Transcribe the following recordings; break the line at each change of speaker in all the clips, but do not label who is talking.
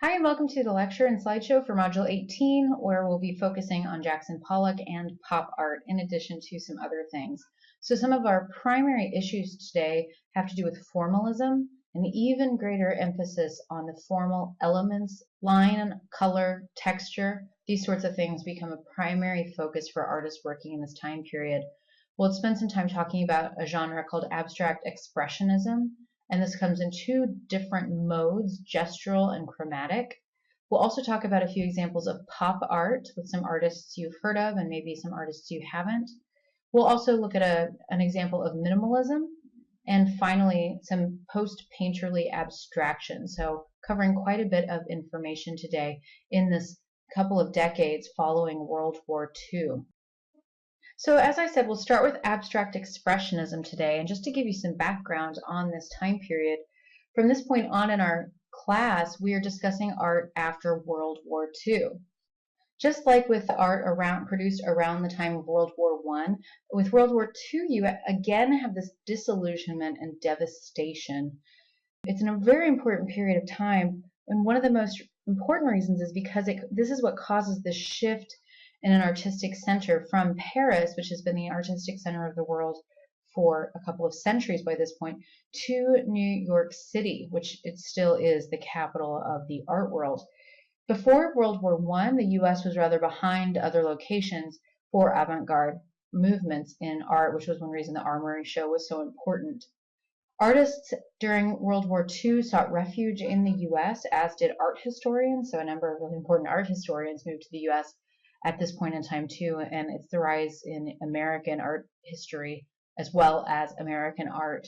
Hi, and welcome to the lecture and slideshow for Module 18, where we'll be focusing on Jackson Pollock and pop art, in addition to some other things. So some of our primary issues today have to do with formalism, an even greater emphasis on the formal elements, line, color, texture. These sorts of things become a primary focus for artists working in this time period. We'll spend some time talking about a genre called abstract expressionism, and this comes in two different modes, gestural and chromatic. We'll also talk about a few examples of pop art with some artists you've heard of and maybe some artists you haven't. We'll also look at an example of minimalism, and finally some post-painterly abstraction, so covering quite a bit of information today in this couple of decades following World War II. So as I said, we'll start with abstract expressionism today, and just to give you some background on this time period, from this point on in our class, we are discussing art after World War II. Just like with art produced around the time of World War I, with World War II, you again have this disillusionment and devastation. It's in a very important period of time, and one of the most important reasons is because this is what causes the shift in an artistic center from Paris, which has been the artistic center of the world for a couple of centuries by this point, to New York City, which it still is the capital of the art world. Before World War I, the U.S. was rather behind other locations for avant-garde movements in art, which was one reason the Armory show was so important. Artists during World War II sought refuge in the U.S., as did art historians, so a number of really important art historians moved to the U.S. at this point in time too, and it's the rise in American art history as well as American art.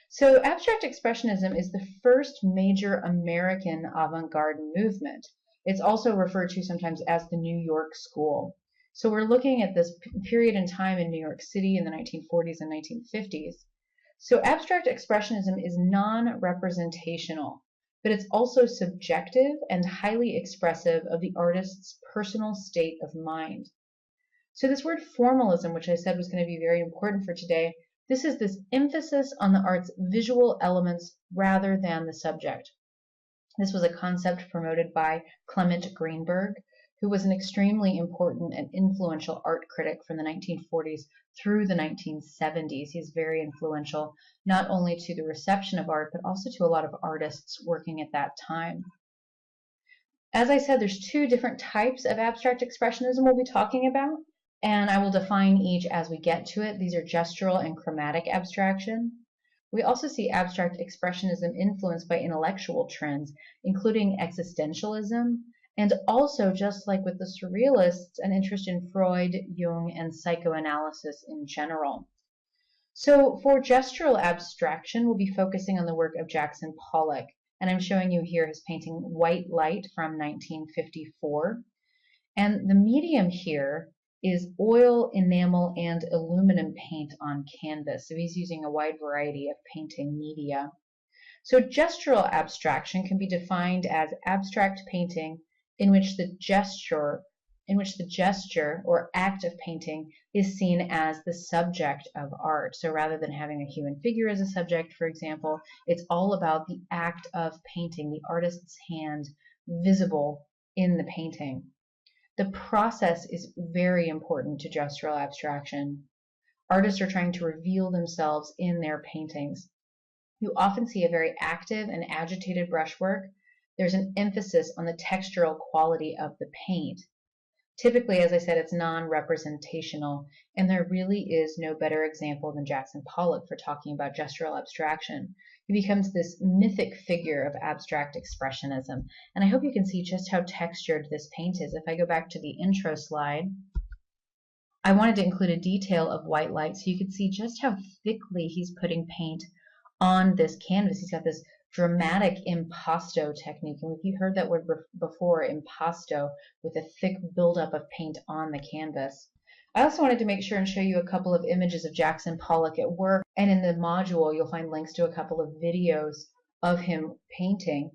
So abstract expressionism is the first major American avant-garde movement. It's also referred to sometimes as the New York School. So we're looking at this period in time in New York City in the 1940s and 1950s. So abstract expressionism is non-representational, but it's also subjective and highly expressive of the artist's personal state of mind. So this word formalism, which I said was going to be very important for today, this is this emphasis on the art's visual elements rather than the subject. This was a concept promoted by Clement Greenberg, who was an extremely important and influential art critic from the 1940s through the 1970s. He's very influential, not only to the reception of art, but also to a lot of artists working at that time. As I said, there's two different types of abstract expressionism we'll be talking about, and I will define each as we get to it. These are gestural and chromatic abstraction. We also see abstract expressionism influenced by intellectual trends, including existentialism, and also, just like with the surrealists, an interest in Freud, Jung, and psychoanalysis in general. So for gestural abstraction, we'll be focusing on the work of Jackson Pollock, and I'm showing you here his painting White Light from 1954. And the medium here is oil, enamel, and aluminum paint on canvas. So he's using a wide variety of painting media. So gestural abstraction can be defined as abstract painting in which the gesture or act of painting is seen as the subject of art. So rather than having a human figure as a subject, for example, it's all about the act of painting, the artist's hand visible in the painting. The process is very important to gestural abstraction. Artists are trying to reveal themselves in their paintings. You often see a very active and agitated brushwork. There's an emphasis on the textural quality of the paint. Typically, as I said, it's non-representational, and there really is no better example than Jackson Pollock for talking about gestural abstraction. He becomes this mythic figure of abstract expressionism, and I hope you can see just how textured this paint is. If I go back to the intro slide, I wanted to include a detail of White Light so you could see just how thickly he's putting paint on this canvas. He's got this dramatic impasto technique, and if you heard that word before, impasto, with a thick buildup of paint on the canvas. I also wanted to make sure and show you a couple of images of Jackson Pollock at work, and in the module you'll find links to a couple of videos of him painting.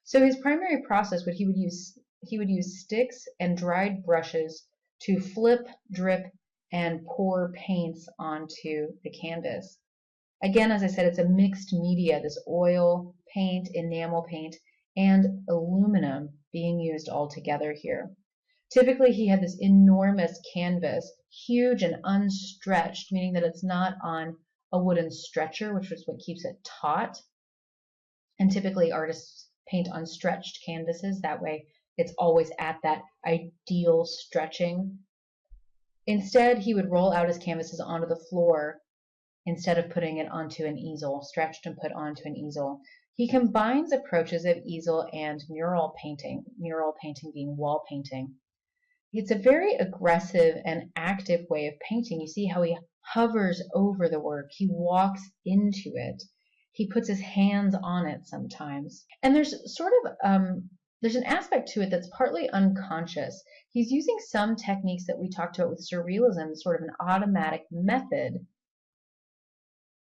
So his primary process, he would use sticks and dried brushes to flip, drip, and pour paints onto the canvas. Again, as I said, it's a mixed media, this oil paint, enamel paint, and aluminum. being used all together here. Typically, he had this enormous canvas, huge and unstretched, meaning that it's not on a wooden stretcher, which is what keeps it taut. And typically, artists paint on stretched canvases. That way, it's always at that ideal stretching. Instead, he would roll out his canvases onto the floor instead of putting it onto an easel, stretched and put onto an easel. He combines approaches of easel and mural painting being wall painting. It's a very aggressive and active way of painting. You see how he hovers over the work, he walks into it, he puts his hands on it sometimes. And there's there's an aspect to it that's partly unconscious. He's using some techniques that we talked about with surrealism, sort of an automatic method.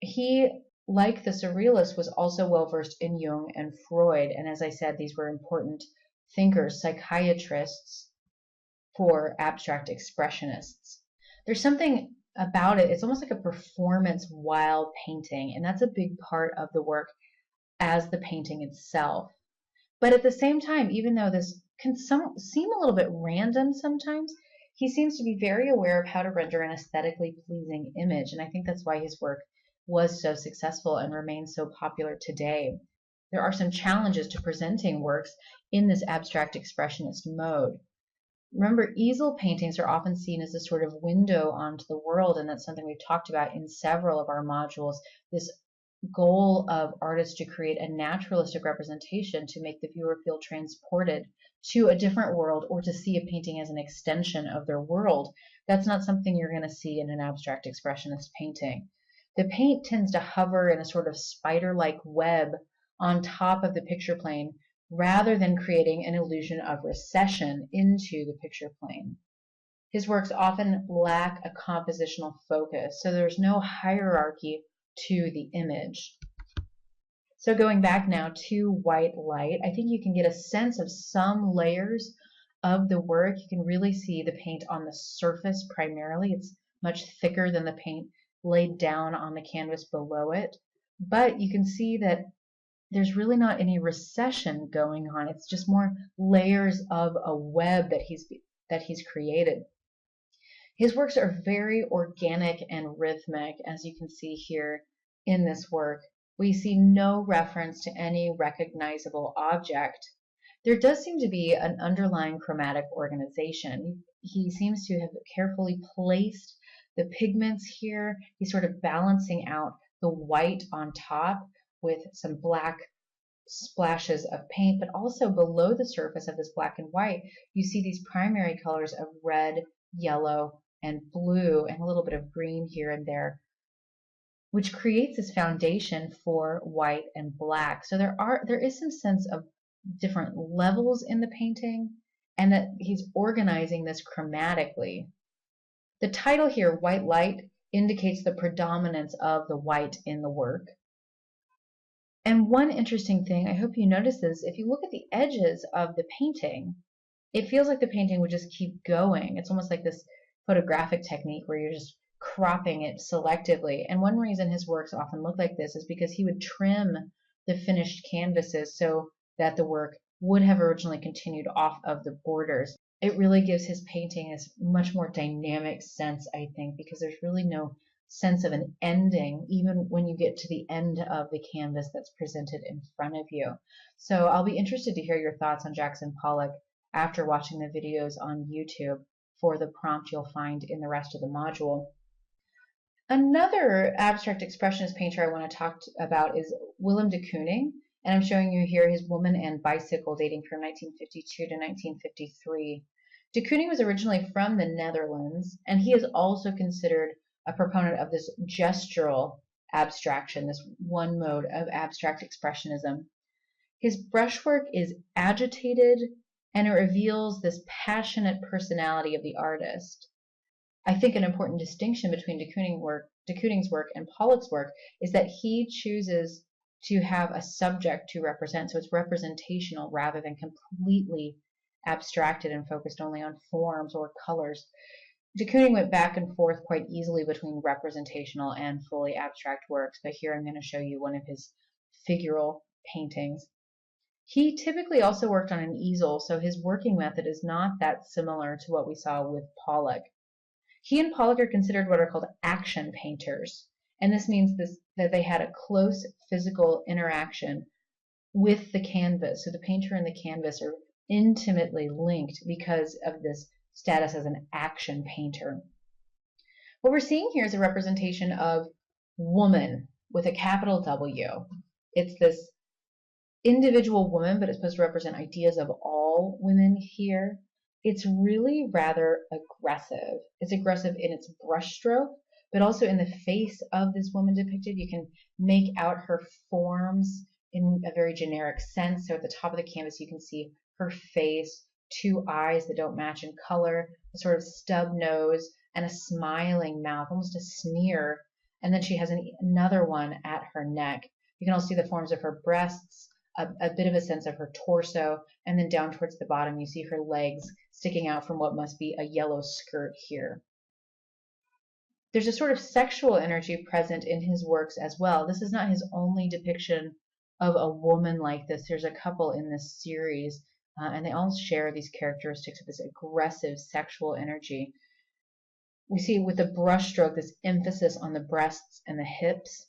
He, like the surrealists, was also well versed in Jung and Freud, and as I said, these were important thinkers, psychiatrists for abstract expressionists. There's something about it, it's almost like a performance while painting, and that's a big part of the work as the painting itself. But at the same time, even though this can seem a little bit random sometimes, he seems to be very aware of how to render an aesthetically pleasing image, and I think that's why his work was so successful and remains so popular today. There are some challenges to presenting works in this abstract expressionist mode. Remember, easel paintings are often seen as a sort of window onto the world, and that's something we've talked about in several of our modules, this goal of artists to create a naturalistic representation to make the viewer feel transported to a different world or to see a painting as an extension of their world. That's not something you're going to see in an abstract expressionist painting. The paint tends to hover in a sort of spider-like web on top of the picture plane rather than creating an illusion of recession into the picture plane. His works often lack a compositional focus, so there's no hierarchy to the image. So going back now to white light, I think you can get a sense of some layers of the work. You can really see the paint on the surface primarily. It's much thicker than the paint laid down on the canvas below it. But you can see that there's really not any recession going on. It's just more layers of a web that he's created. His works are very organic and rhythmic, as you can see here in this work. We see no reference to any recognizable object. There does seem to be an underlying chromatic organization. He seems to have carefully placed the pigments here. He's sort of balancing out the white on top with some black splashes of paint, but also below the surface of this black and white, you see these primary colors of red, yellow, and blue, and a little bit of green here and there, which creates this foundation for white and black. So there is some sense of different levels in the painting, and that he's organizing this chromatically. The title here, White Light, indicates the predominance of the white in the work. And one interesting thing, I hope you notice this, if you look at the edges of the painting, it feels like the painting would just keep going. It's almost like this photographic technique where you're just cropping it selectively. And one reason his works often look like this is because he would trim the finished canvases so that the work would have originally continued off of the borders. It really gives his painting a much more dynamic sense, I think, because there's really no sense of an ending, even when you get to the end of the canvas that's presented in front of you. So I'll be interested to hear your thoughts on Jackson Pollock after watching the videos on YouTube for the prompt you'll find in the rest of the module. Another abstract expressionist painter I want to talk about is Willem de Kooning, and I'm showing you here his Woman and Bicycle dating from 1952 to 1953. De Kooning was originally from the Netherlands, and he is also considered a proponent of this gestural abstraction, this one mode of abstract expressionism. His brushwork is agitated, and it reveals this passionate personality of the artist. I think an important distinction between de Kooning's work and Pollock's work is that he chooses to have a subject to represent, so it's representational rather than completely abstracted and focused only on forms or colors. De Kooning went back and forth quite easily between representational and fully abstract works, but here I'm going to show you one of his figural paintings. He typically also worked on an easel, so his working method is not that similar to what we saw with Pollock. He and Pollock are considered what are called action painters, and this means that they had a close physical interaction with the canvas. So the painter and the canvas are intimately linked because of this status as an action painter. What we're seeing here is a representation of woman with a capital W. It's this individual woman, but it's supposed to represent ideas of all women here. It's really rather aggressive. It's aggressive in its brushstroke, but also in the face of this woman depicted. You can make out her forms in a very generic sense. So at the top of the canvas, you can see her face, two eyes that don't match in color, a sort of stub nose, and a smiling mouth, almost a sneer. And then she has another one at her neck. You can also see the forms of her breasts, a bit of a sense of her torso, and then down towards the bottom you see her legs sticking out from what must be a yellow skirt here. There's a sort of sexual energy present in his works as well. This is not his only depiction of a woman like this. There's a couple in this series, and they all share these characteristics of this aggressive sexual energy. We see with the brushstroke this emphasis on the breasts and the hips.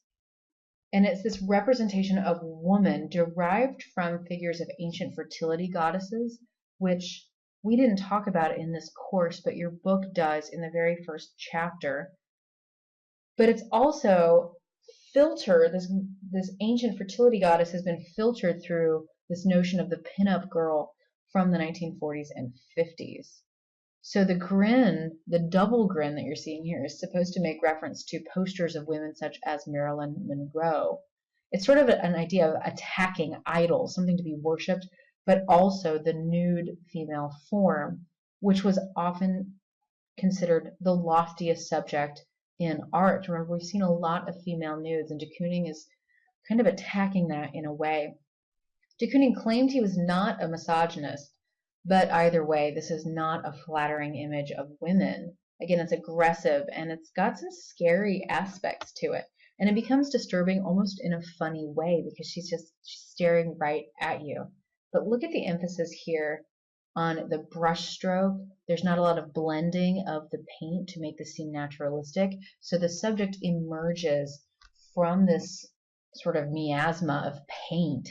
And it's this representation of woman derived from figures of ancient fertility goddesses, which we didn't talk about in this course, but your book does in the very first chapter. But it's also filtered, this ancient fertility goddess has been filtered through this notion of the pinup girl from the 1940s and 50s. So the grin, the double grin that you're seeing here is supposed to make reference to posters of women such as Marilyn Monroe. It's sort of an idea of attacking idols, something to be worshipped, but also the nude female form, which was often considered the loftiest subject in art. Remember, we've seen a lot of female nudes, and de Kooning is kind of attacking that in a way. De Kooning claimed he was not a misogynist, but either way, this is not a flattering image of women. Again, it's aggressive and it's got some scary aspects to it. And it becomes disturbing almost in a funny way because she's staring right at you. But look at the emphasis here on the brush stroke. There's not a lot of blending of the paint to make this seem naturalistic. So the subject emerges from this sort of miasma of paint.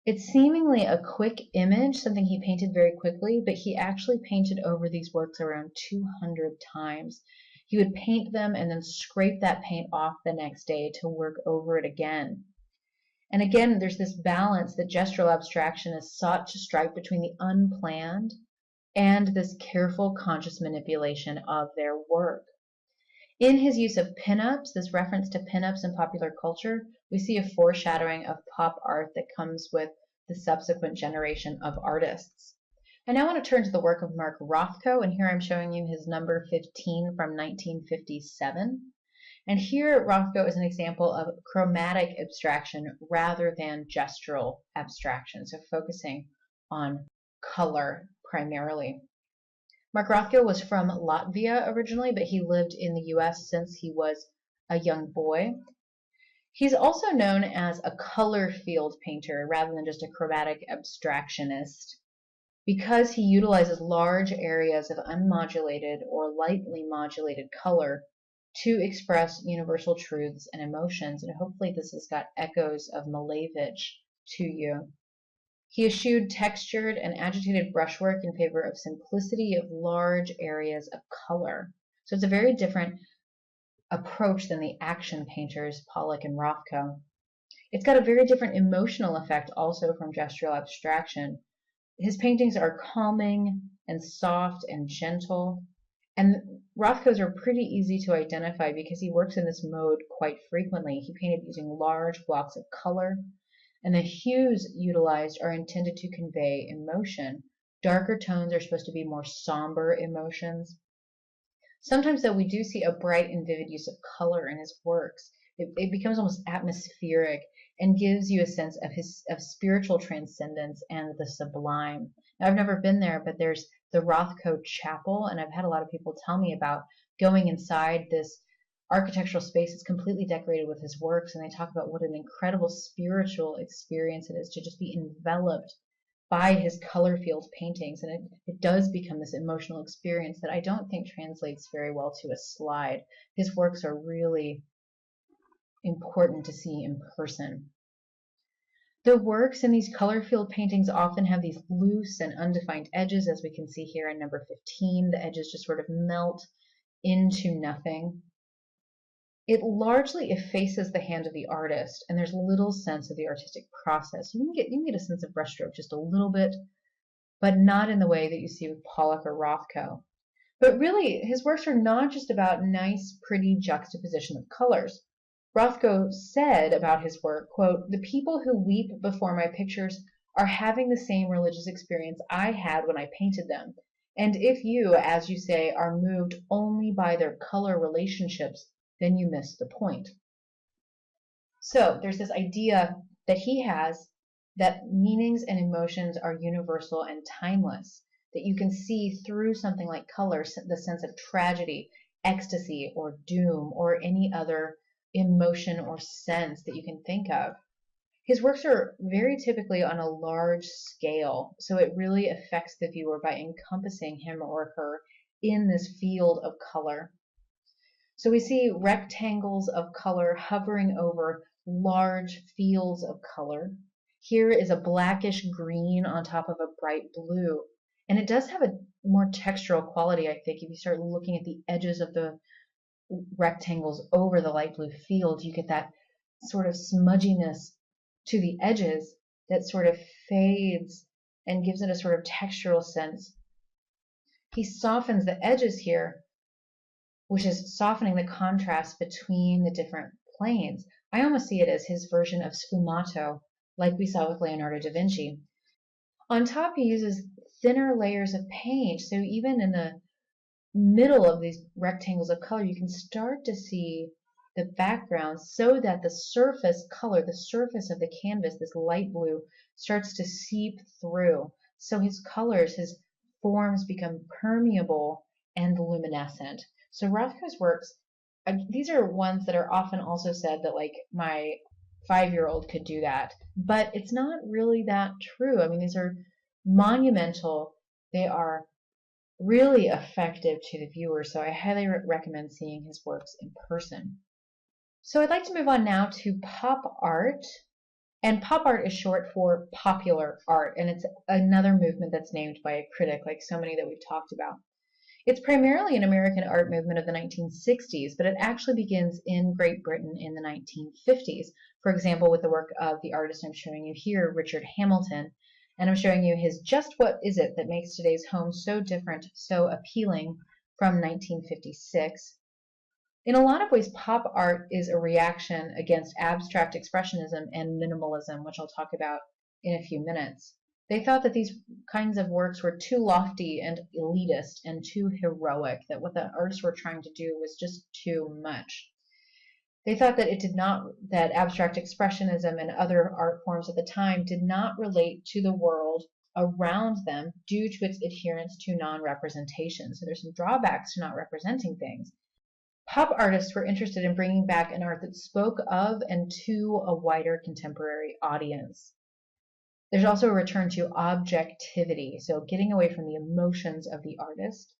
It's seemingly a quick image, something he painted very quickly, but he actually painted over these works around 200 times. He would paint them and then scrape that paint off the next day to work over it again. And again, there's this balance that gestural abstraction is sought to strike between the unplanned and this careful, conscious manipulation of their work. In his use of pinups, this reference to pinups in popular culture, we see a foreshadowing of pop art that comes with the subsequent generation of artists. I now want to turn to the work of Mark Rothko, and here I'm showing you his number 15 from 1957. And here Rothko is an example of chromatic abstraction rather than gestural abstraction, so focusing on color primarily. Mark Rothko was from Latvia originally, but he lived in the US since he was a young boy. He's also known as a color field painter rather than just a chromatic abstractionist because he utilizes large areas of unmodulated or lightly modulated color to express universal truths and emotions, and hopefully this has got echoes of Malevich to you. He eschewed textured and agitated brushwork in favor of simplicity of large areas of color. So it's a very different approach than the action painters, Pollock and Rothko. It's got a very different emotional effect also from gestural abstraction. His paintings are calming and soft and gentle, and Rothko's are pretty easy to identify because he works in this mode quite frequently. He painted using large blocks of color, and the hues utilized are intended to convey emotion. Darker tones are supposed to be more somber emotions. Sometimes, though, we do see a bright and vivid use of color in his works. It becomes almost atmospheric and gives you a sense of spiritual transcendence and the sublime. Now, I've never been there, but there's the Rothko Chapel, and I've had a lot of people tell me about going inside this architectural space is completely decorated with his works, and they talk about what an incredible spiritual experience it is to just be enveloped by his color-filled paintings, and it does become this emotional experience that I don't think translates very well to a slide. His works are really important to see in person. The works in these color-filled paintings often have these loose and undefined edges, as we can see here in number 15. The edges just sort of melt into nothing. It largely effaces the hand of the artist, and there's little sense of the artistic process. You can get a sense of brushstroke just a little bit, but not in the way that you see with Pollock or Rothko. But really, his works are not just about nice, pretty juxtaposition of colors. Rothko said about his work, quote, "The people who weep before my pictures are having the same religious experience I had when I painted them. And if you, as you say, are moved only by their color relationships, then you miss the point." So there's this idea that he has that meanings and emotions are universal and timeless, that you can see through something like color the sense of tragedy, ecstasy, or doom, or any other emotion or sense that you can think of. His works are very typically on a large scale, so it really affects the viewer by encompassing him or her in this field of color. So we see rectangles of color hovering over large fields of color. Here is a blackish green on top of a bright blue. And it does have a more textural quality, I think. If you start looking at the edges of the rectangles over the light blue field, you get that sort of smudginess to the edges that sort of fades and gives it a sort of textural sense. He softens the edges here, which is softening the contrast between the different planes. I almost see it as his version of sfumato, like we saw with Leonardo da Vinci. On top, he uses thinner layers of paint, so even in the middle of these rectangles of color, you can start to see the background so that the surface color, the surface of the canvas, this light blue, starts to seep through. So his colors, his forms become permeable and luminescent. So Rothko's works, these are ones that are often also said that like my 5-year-old could do that, but it's not really that true. I mean, these are monumental. They are really effective to the viewer, so I highly recommend seeing his works in person. So I'd like to move on now to pop art. And pop art is short for popular art, and it's another movement that's named by a critic, like so many that we've talked about. It's primarily an American art movement of the 1960s, but it actually begins in Great Britain in the 1950s. For example, with the work of the artist I'm showing you here, Richard Hamilton, and I'm showing you his Just What Is It That Makes Today's Home So Different, So Appealing from 1956. In a lot of ways, pop art is a reaction against abstract expressionism and minimalism, which I'll talk about in a few minutes. They thought that these kinds of works were too lofty and elitist and too heroic, that what the artists were trying to do was just too much. They thought that abstract expressionism and other art forms at the time did not relate to the world around them due to its adherence to non-representation. So there's some drawbacks to not representing things. Pop artists were interested in bringing back an art that spoke of and to a wider contemporary audience. There's also a return to objectivity, so getting away from the emotions of the artist.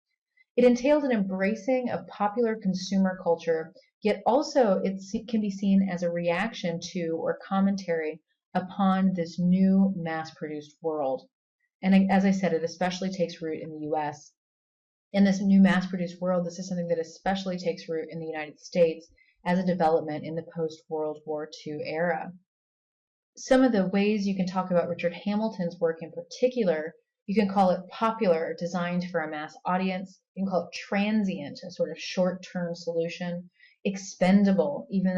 It entailed an embracing of popular consumer culture, yet also it can be seen as a reaction to or commentary upon this new mass-produced world. And as I said, it especially takes root in the US. In this new mass-produced world, this is something that especially takes root in the United States as a development in the post-World War II era. Some of the ways you can talk about Richard Hamilton's work in particular, you can call it popular, designed for a mass audience. You can call it transient, a sort of short-term solution. Expendable, even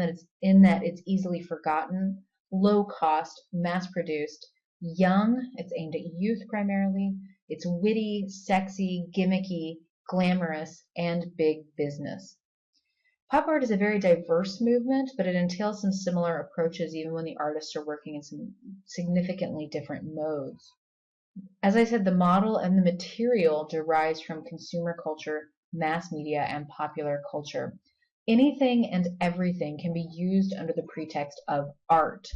that it's easily forgotten. Low cost, mass-produced. Young, it's aimed at youth primarily. It's witty, sexy, gimmicky, glamorous, and big business. Pop art is a very diverse movement, but it entails some similar approaches even when the artists are working in some significantly different modes. As I said, the model and the material derives from consumer culture, mass media, and popular culture. Anything and everything can be used under the pretext of art.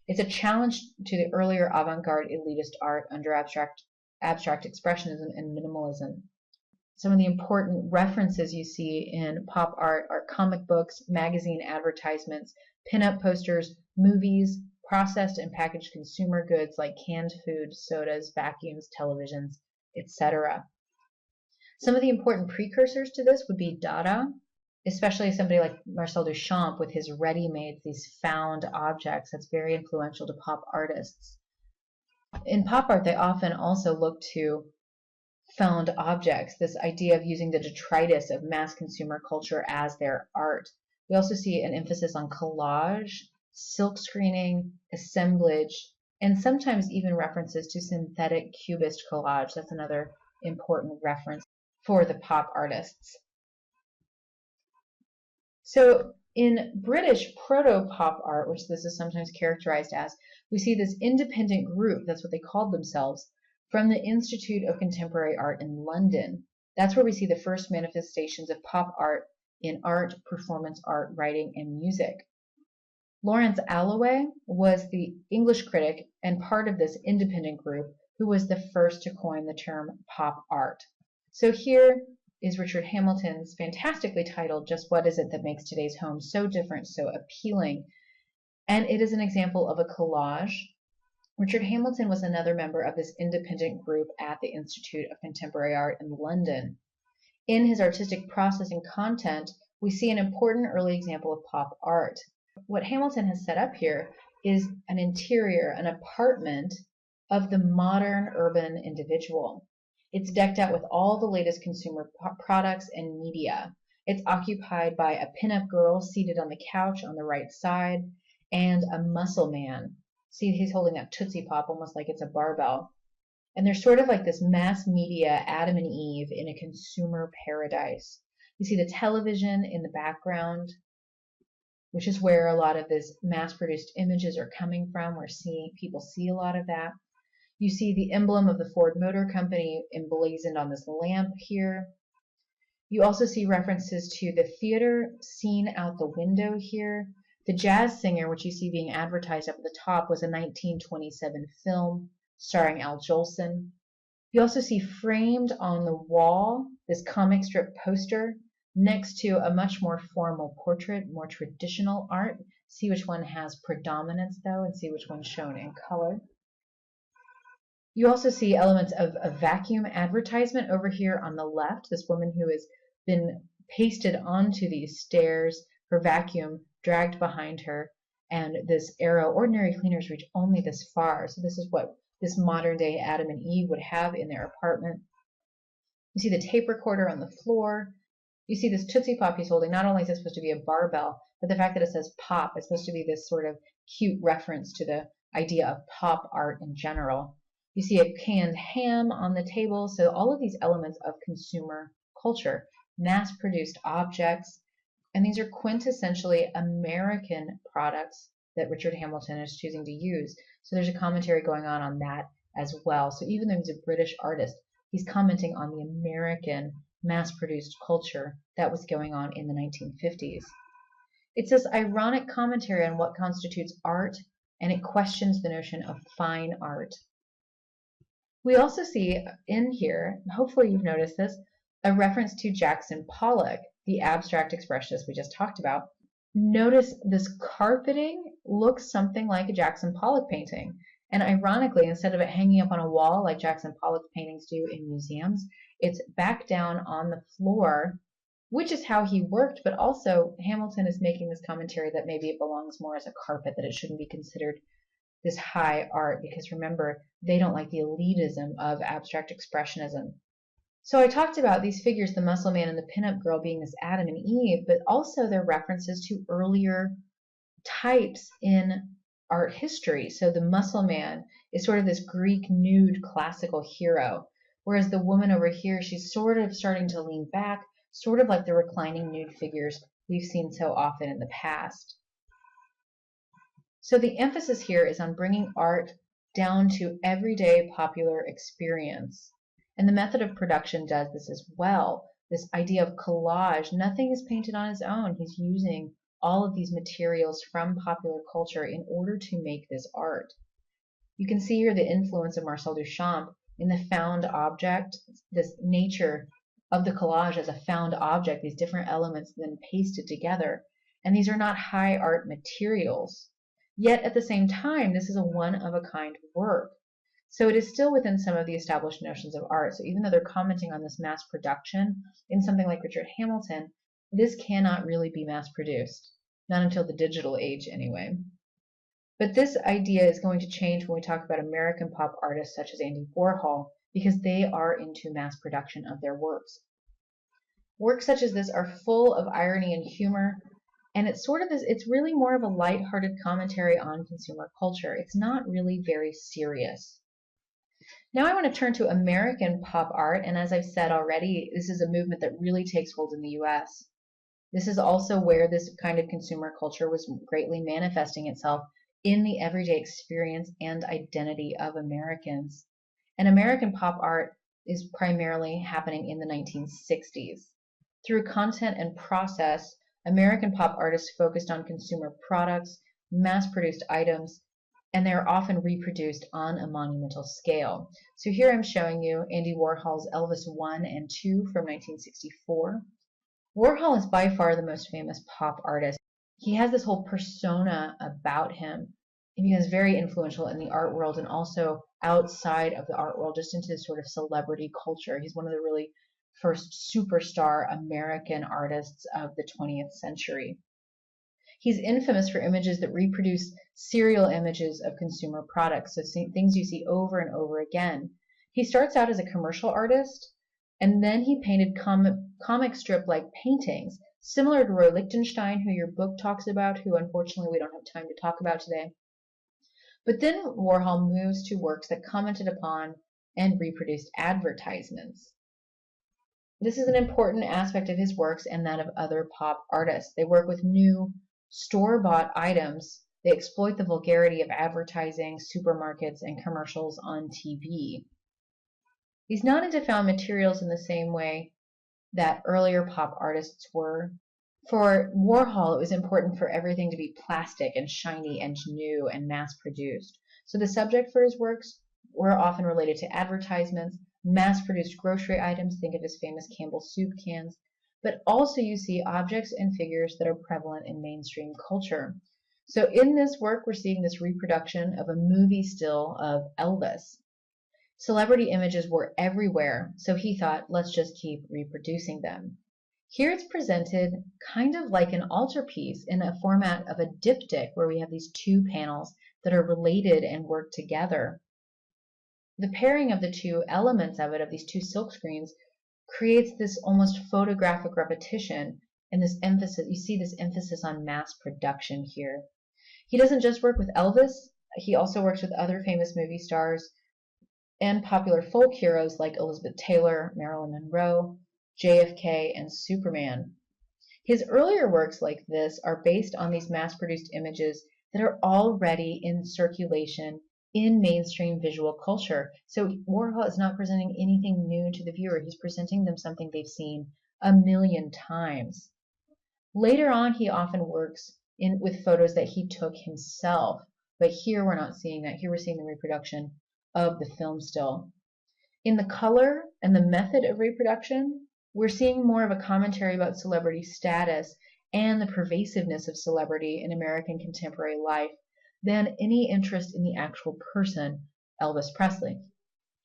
It's a challenge to the earlier avant-garde elitist art under abstract expressionism and minimalism. Some of the important references you see in pop art are comic books, magazine advertisements, pin-up posters, movies, processed and packaged consumer goods like canned food, sodas, vacuums, televisions, etc. Some of the important precursors to this would be Dada, especially somebody like Marcel Duchamp with his ready-mades, these found objects. That's very influential to pop artists. In pop art, they often also look to found objects, this idea of using the detritus of mass consumer culture as their art. We also see an emphasis on collage, silk screening, assemblage, and sometimes even references to synthetic cubist collage. That's another important reference for the pop artists. So in British proto-pop art, which this is sometimes characterized as, we see this independent group, that's what they called themselves, from the Institute of Contemporary Art in London. That's where we see the first manifestations of pop art in art, performance art, writing, and music. Lawrence Alloway was the English critic and part of this independent group who was the first to coin the term pop art. So here is Richard Hamilton's fantastically titled Just What Is It That Makes Today's Home So Different, So Appealing? And it is an example of a collage. Richard Hamilton was another member of this independent group at the Institute of Contemporary Art in London. In his artistic process and content, we see an important early example of pop art. What Hamilton has set up here is an interior, an apartment of the modern urban individual. It's decked out with all the latest consumer products and media. It's occupied by a pinup girl seated on the couch on the right side and a muscle man. See, he's holding that Tootsie Pop almost like it's a barbell. And they're sort of like this mass media Adam and Eve in a consumer paradise. You see the television in the background, which is where a lot of this mass-produced images are coming from. People see a lot of that. You see the emblem of the Ford Motor Company emblazoned on this lamp here. You also see references to the theater scene out the window here. The jazz singer, which you see being advertised up at the top, was a 1927 film starring Al Jolson. You also see framed on the wall this comic strip poster next to a much more formal portrait, more traditional art. See which one has predominance, though, and see which one's shown in color. You also see elements of a vacuum advertisement over here on the left. This woman who has been pasted onto these stairs, her vacuum dragged behind her, and this arrow. Ordinary cleaners reach only this far. So this is what this modern day Adam and Eve would have in their apartment. You see the tape recorder on the floor. You see this Tootsie Pop he's holding. Not only is it supposed to be a barbell, but the fact that it says pop is supposed to be this sort of cute reference to the idea of pop art in general. You see a canned ham on the table. So all of these elements of consumer culture, mass-produced objects, and these are quintessentially American products that Richard Hamilton is choosing to use. So there's a commentary going on that as well. So even though he's a British artist, he's commenting on the American mass-produced culture that was going on in the 1950s. It's this ironic commentary on what constitutes art, and it questions the notion of fine art. We also see in here, hopefully you've noticed this, a reference to Jackson Pollock, the abstract expressionist we just talked about. Notice this carpeting looks something like a Jackson Pollock painting. And ironically, instead of it hanging up on a wall like Jackson Pollock paintings do in museums, it's back down on the floor, which is how he worked, but also Hamilton is making this commentary that maybe it belongs more as a carpet, that it shouldn't be considered this high art, because remember, they don't like the elitism of abstract expressionism. So I talked about these figures, the muscle man and the pinup girl, being this Adam and Eve, but also their references to earlier types in art history. So the muscle man is sort of this Greek nude classical hero, whereas the woman over here, she's sort of starting to lean back, sort of like the reclining nude figures we've seen so often in the past. So the emphasis here is on bringing art down to everyday popular experience. And the method of production does this as well. this idea of collage. Nothing is painted on its own. He's using all of these materials from popular culture in order to make this art. You can see here the influence of Marcel Duchamp in the found object, this nature of the collage as a found object, these different elements then pasted together. And these are not high art materials. Yet at the same time, this is a one-of-a-kind work. So it is still within some of the established notions of art. So even though they're commenting on this mass production in something like Richard Hamilton, this cannot really be mass produced. Not until the digital age anyway. But this idea is going to change when we talk about American pop artists such as Andy Warhol, because they are into mass production of their works. Works such as this are full of irony and humor, and it's really more of a light-hearted commentary on consumer culture. It's not really very serious. Now I want to turn to American pop art, and as I've said already, this is a movement that really takes hold in the US. This is also where this kind of consumer culture was greatly manifesting itself in the everyday experience and identity of Americans. And American pop art is primarily happening in the 1960s. Through content and process, American pop artists focused on consumer products, mass-produced items, and they're often reproduced on a monumental scale. So here I'm showing you Andy Warhol's Elvis 1 and 2 from 1964. Warhol is by far the most famous pop artist. He has this whole persona about him. He becomes very influential in the art world and also outside of the art world, just into this sort of celebrity culture. He's one of the really first superstar American artists of the 20th century. He's infamous for images that reproduce serial images of consumer products, so things you see over and over again. He starts out as a commercial artist, and then he painted comic strip-like paintings, similar to Roy Lichtenstein, who your book talks about, who unfortunately we don't have time to talk about today. But then Warhol moves to works that commented upon and reproduced advertisements. This is an important aspect of his works and that of other pop artists. They work with new store-bought items. They exploit the vulgarity of advertising, supermarkets, and commercials on TV. He's not into found materials in the same way that earlier pop artists were. For Warhol, it was important for everything to be plastic and shiny and new and mass-produced. So the subject for his works were often related to advertisements, mass-produced grocery items, think of his famous Campbell soup cans, but also you see objects and figures that are prevalent in mainstream culture. So in this work, we're seeing this reproduction of a movie still of Elvis. Celebrity images were everywhere, so he thought, let's just keep reproducing them. Here it's presented kind of like an altarpiece in a format of a diptych where we have these two panels that are related and work together. The pairing of the two elements of it, of these two silk screens, creates this almost photographic repetition and this emphasis. You see this emphasis on mass production here. He doesn't just work with Elvis, he also works with other famous movie stars and popular folk heroes like Elizabeth Taylor, Marilyn Monroe, JFK, and Superman. His earlier works like this are based on these mass-produced images that are already in circulation in mainstream visual culture. So Warhol is not presenting anything new to the viewer. He's presenting them something they've seen a million times. Later on, he often works with photos that he took himself, but here we're not seeing that. Here we're seeing the reproduction of the film still. In the color and the method of reproduction, we're seeing more of a commentary about celebrity status and the pervasiveness of celebrity in American contemporary life than any interest in the actual person, Elvis Presley.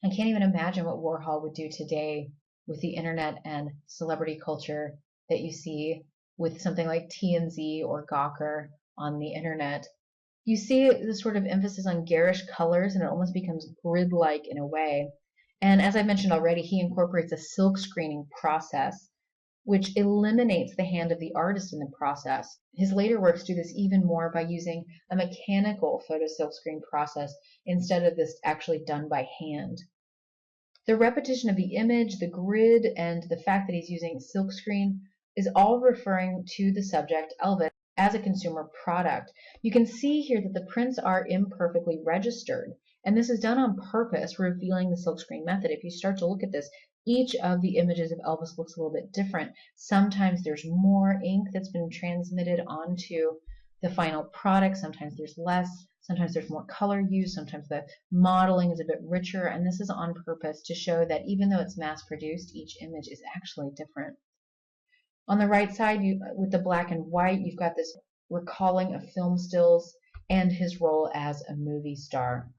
I can't even imagine what Warhol would do today with the internet and celebrity culture that you see with something like TMZ or Gawker on the internet. You see this sort of emphasis on garish colors, and it almost becomes grid-like in a way. And as I mentioned already, he incorporates a silk screening process, which eliminates the hand of the artist in the process. His later works do this even more by using a mechanical photo silkscreen process instead of this actually done by hand. The repetition of the image, the grid, and the fact that he's using silkscreen is all referring to the subject, Elvis, as a consumer product. You can see here that the prints are imperfectly registered, And this is done on purpose, revealing the silkscreen method. If you start to look at this, each of the images of Elvis looks a little bit different. Sometimes there's more ink that's been transmitted onto the final product. Sometimes there's less. Sometimes there's more color used. Sometimes the modeling is a bit richer. And this is on purpose to show that even though it's mass produced, each image is actually different. On the right side, with the black and white, you've got this recalling of film stills and his role as a movie star.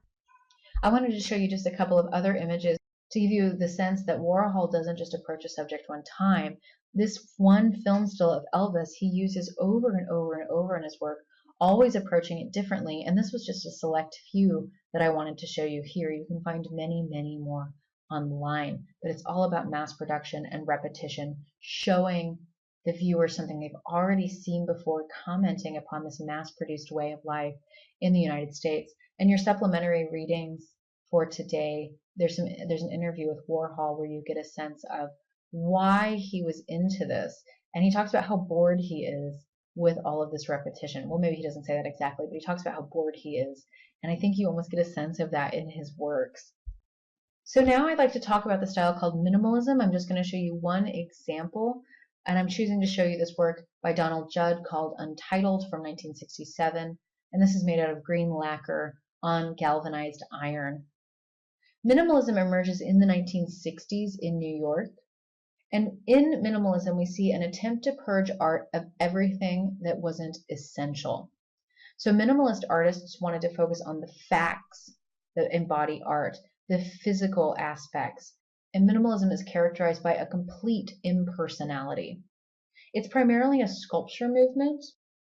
I wanted to show you just a couple of other images to give you the sense that Warhol doesn't just approach a subject one time. This one film still of Elvis he uses over and over and over in his work, always approaching it differently, and this was just a select few that I wanted to show you here. You can find many, many more online, but it's all about mass production and repetition, showing the viewer something they've already seen before, commenting upon this mass-produced way of life in the United States. And your supplementary readings for today, there's an interview with Warhol where you get a sense of why he was into this. And he talks about how bored he is with all of this repetition. Well, maybe he doesn't say that exactly, but he talks about how bored he is. And I think you almost get a sense of that in his works. So now I'd like to talk about the style called minimalism. I'm just going to show you one example. And I'm choosing to show you this work by Donald Judd called Untitled from 1967. And this is made out of green lacquer on galvanized iron. Minimalism emerges in the 1960s in New York. And in minimalism, we see an attempt to purge art of everything that wasn't essential. So minimalist artists wanted to focus on the facts that embody art, the physical aspects. And minimalism is characterized by a complete impersonality. It's primarily a sculpture movement,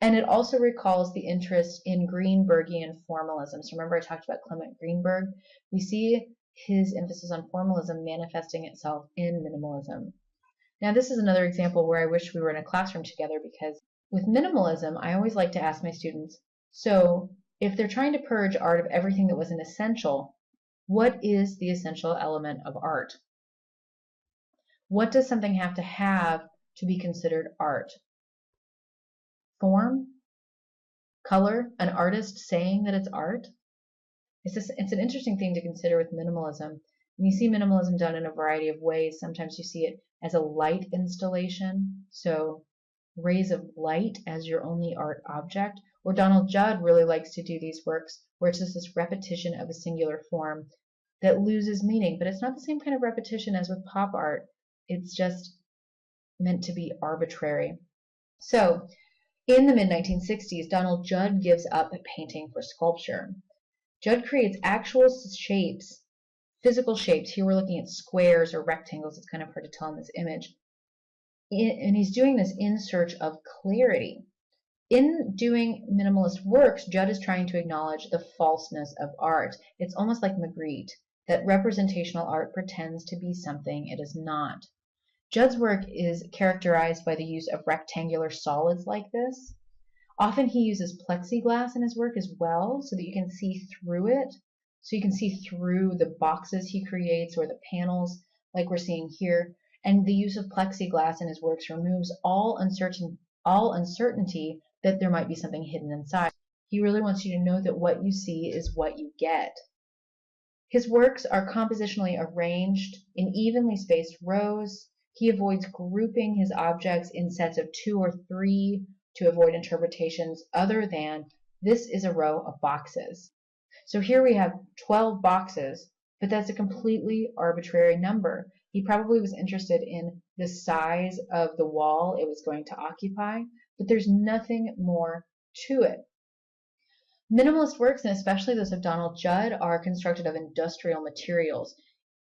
and it also recalls the interest in Greenbergian formalism. So remember I talked about Clement Greenberg? We see his emphasis on formalism manifesting itself in minimalism. Now this is another example where I wish we were in a classroom together, because with minimalism, I always like to ask my students, so if they're trying to purge art of everything that wasn't essential, what is the essential element of art? What does something have to be considered art? Form? Color? An artist saying that it's art? It's an interesting thing to consider with minimalism. And you see minimalism done in a variety of ways. Sometimes you see it as a light installation, so rays of light as your only art object. Or Donald Judd really likes to do these works where it's just this repetition of a singular form that loses meaning, but it's not the same kind of repetition as with pop art. It's just meant to be arbitrary. So in the mid-1960s, Donald Judd gives up painting for sculpture. Judd creates actual shapes, physical shapes. Here we're looking at squares or rectangles. It's kind of hard to tell in this image. And he's doing this in search of clarity. In doing minimalist works, Judd is trying to acknowledge the falseness of art. It's almost like Magritte, that representational art pretends to be something it is not. Judd's work is characterized by the use of rectangular solids like this. Often he uses plexiglass in his work as well, so that you can see through it. So you can see through the boxes he creates or the panels like we're seeing here. And the use of plexiglass in his works removes all uncertainty that there might be something hidden inside. He really wants you to know that what you see is what you get. His works are compositionally arranged in evenly spaced rows. He avoids grouping his objects in sets of 2 or 3 to avoid interpretations other than this is a row of boxes. So here we have 12 boxes, but that's a completely arbitrary number. He probably was interested in the size of the wall it was going to occupy, but there's nothing more to it. Minimalist works, and especially those of Donald Judd, are constructed of industrial materials.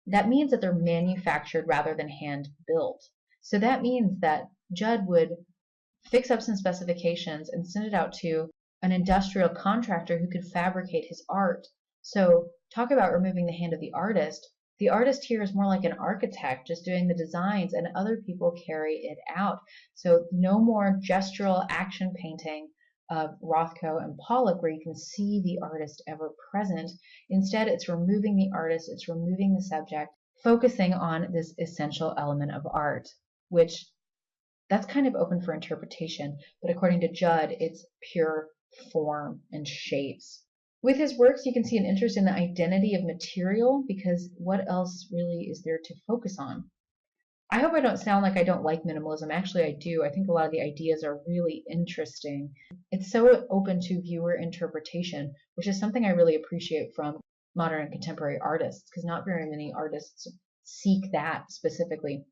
That means that they're manufactured rather than hand-built. So that means that Judd would fix up some specifications and send it out to an industrial contractor who could fabricate his art. So talk about removing the hand of the artist. The artist here is more like an architect, just doing the designs, and other people carry it out. So no more gestural action painting of Rothko and Pollock where you can see the artist ever present. Instead, it's removing the artist, it's removing the subject, focusing on this essential element of art, which that's kind of open for interpretation, but according to Judd, it's pure form and shapes. With his works, you can see an interest in the identity of material, because what else really is there to focus on? I hope I don't sound like I don't like minimalism. Actually, I do. I think a lot of the ideas are really interesting. It's so open to viewer interpretation, which is something I really appreciate from modern and contemporary artists, because not very many artists seek that specifically.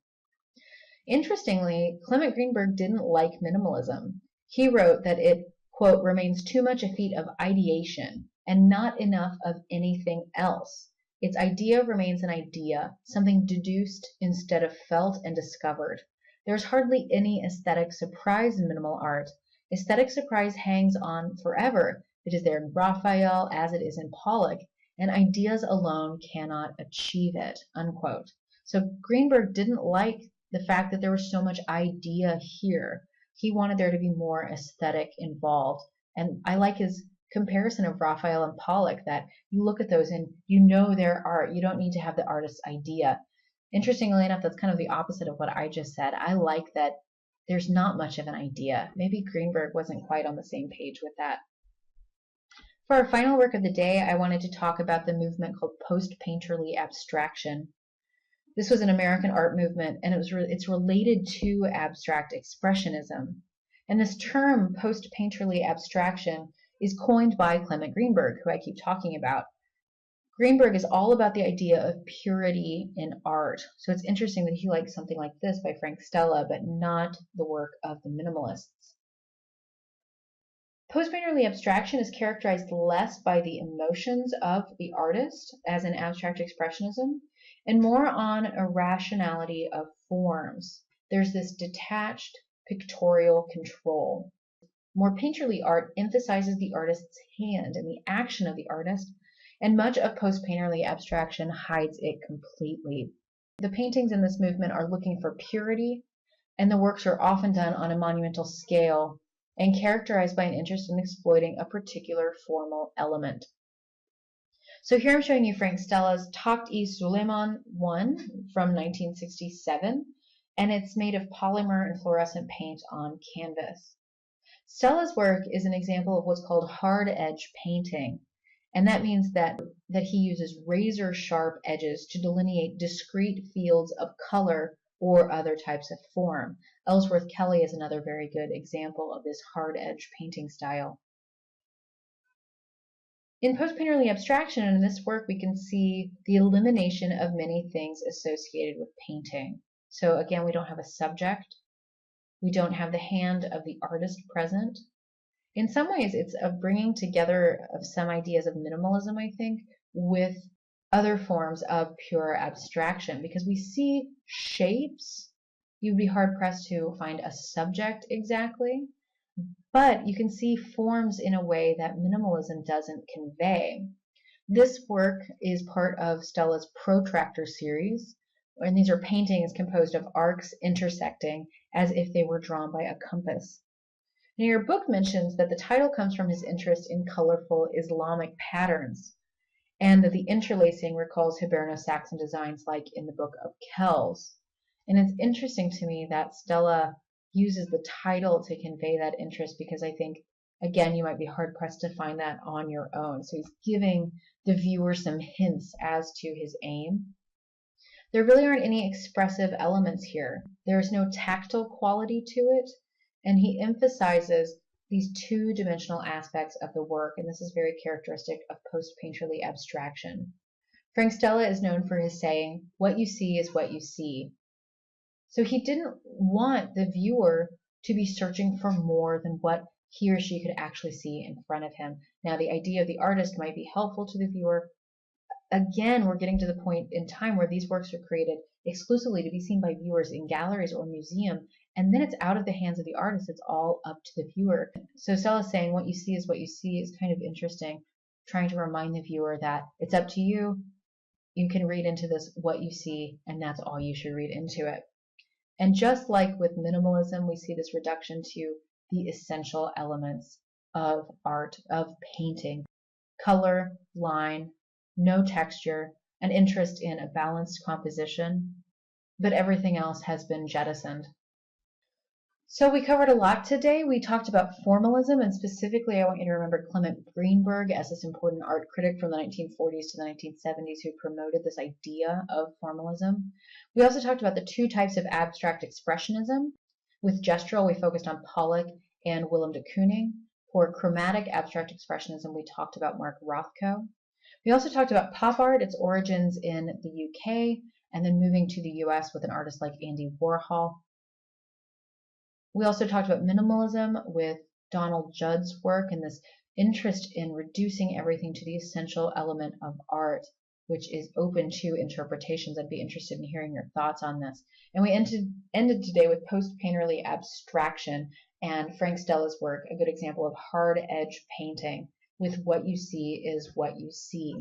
Interestingly, Clement Greenberg didn't like minimalism. He wrote that it, quote, remains too much a feat of ideation and not enough of anything else. Its idea remains an idea, something deduced instead of felt and discovered. There's hardly any aesthetic surprise in minimal art. Aesthetic surprise hangs on forever. It is there in Raphael as it is in Pollock, and ideas alone cannot achieve it, unquote. So Greenberg didn't like the fact that there was so much idea here. He wanted there to be more aesthetic involved. And I like his comparison of Raphael and Pollock, that you look at those and you know their art. You don't need to have the artist's idea. Interestingly enough, that's kind of the opposite of what I just said. I like that there's not much of an idea. Maybe Greenberg wasn't quite on the same page with that. For our final work of the day, I wanted to talk about the movement called Post-Painterly Abstraction. This was an American art movement, and it's related to abstract expressionism. And this term, post-painterly abstraction, is coined by Clement Greenberg, who I keep talking about. Greenberg is all about the idea of purity in art. So it's interesting that he likes something like this by Frank Stella, but not the work of the minimalists. Post-painterly abstraction is characterized less by the emotions of the artist, as in abstract expressionism, and more on a rationality of forms. There's this detached pictorial control. More painterly art emphasizes the artist's hand and the action of the artist, and much of post-painterly abstraction hides it completely. The paintings in this movement are looking for purity, and the works are often done on a monumental scale and characterized by an interest in exploiting a particular formal element. So here I'm showing you Frank Stella's Takht-i Suleiman 1 from 1967, and it's made of polymer and fluorescent paint on canvas. Stella's work is an example of what's called hard edge painting, and that means that he uses razor sharp edges to delineate discrete fields of color or other types of form. Ellsworth Kelly is another very good example of this hard edge painting style. In post-painterly abstraction, and in this work, we can see the elimination of many things associated with painting. So again, we don't have a subject. We don't have the hand of the artist present. In some ways, it's a bringing together of some ideas of minimalism, I think, with other forms of pure abstraction, because we see shapes. You'd be hard-pressed to find a subject exactly, but you can see forms in a way that minimalism doesn't convey. This work is part of Stella's Protractor series, and these are paintings composed of arcs intersecting as if they were drawn by a compass. Now, your book mentions that the title comes from his interest in colorful Islamic patterns, and that the interlacing recalls Hiberno-Saxon designs like in the Book of Kells. And it's interesting to me that Stella uses the title to convey that interest, because I think, again, you might be hard-pressed to find that on your own. So he's giving the viewer some hints as to his aim. There really aren't any expressive elements here. There's no tactile quality to it, and he emphasizes these two-dimensional aspects of the work, and this is very characteristic of post-painterly abstraction. Frank Stella is known for his saying, "What you see is what you see." So he didn't want the viewer to be searching for more than what he or she could actually see in front of him. Now, the idea of the artist might be helpful to the viewer. Again, we're getting to the point in time where these works are created exclusively to be seen by viewers in galleries or museum, and then it's out of the hands of the artist. It's all up to the viewer. So Stella's saying what you see is what you see is kind of interesting, trying to remind the viewer that it's up to you. You can read into this what you see, and that's all you should read into it. And just like with minimalism, we see this reduction to the essential elements of art, of painting: color, line, no texture, an interest in a balanced composition, but everything else has been jettisoned. So we covered a lot today. We talked about formalism, and specifically I want you to remember Clement Greenberg as this important art critic from the 1940s to the 1970s who promoted this idea of formalism. We also talked about the two types of abstract expressionism. With gestural, we focused on Pollock and Willem de Kooning. For chromatic abstract expressionism, we talked about Mark Rothko. We also talked about pop art, its origins in the UK, and then moving to the US with an artist like Andy Warhol. We also talked about minimalism with Donald Judd's work and this interest in reducing everything to the essential element of art, which is open to interpretations. I'd be interested in hearing your thoughts on this. And we ended today with post-painterly abstraction and Frank Stella's work, a good example of hard edge painting with what you see is what you see.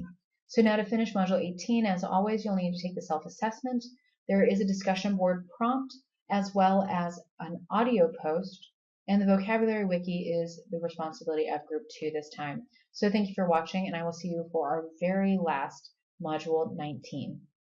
So now to finish Module 18, as always, you'll need to take the self-assessment. There is a discussion board prompt as well as an audio post, and the vocabulary wiki is the responsibility of group 2 this time. So thank you for watching, and I will see you for our very last module 19.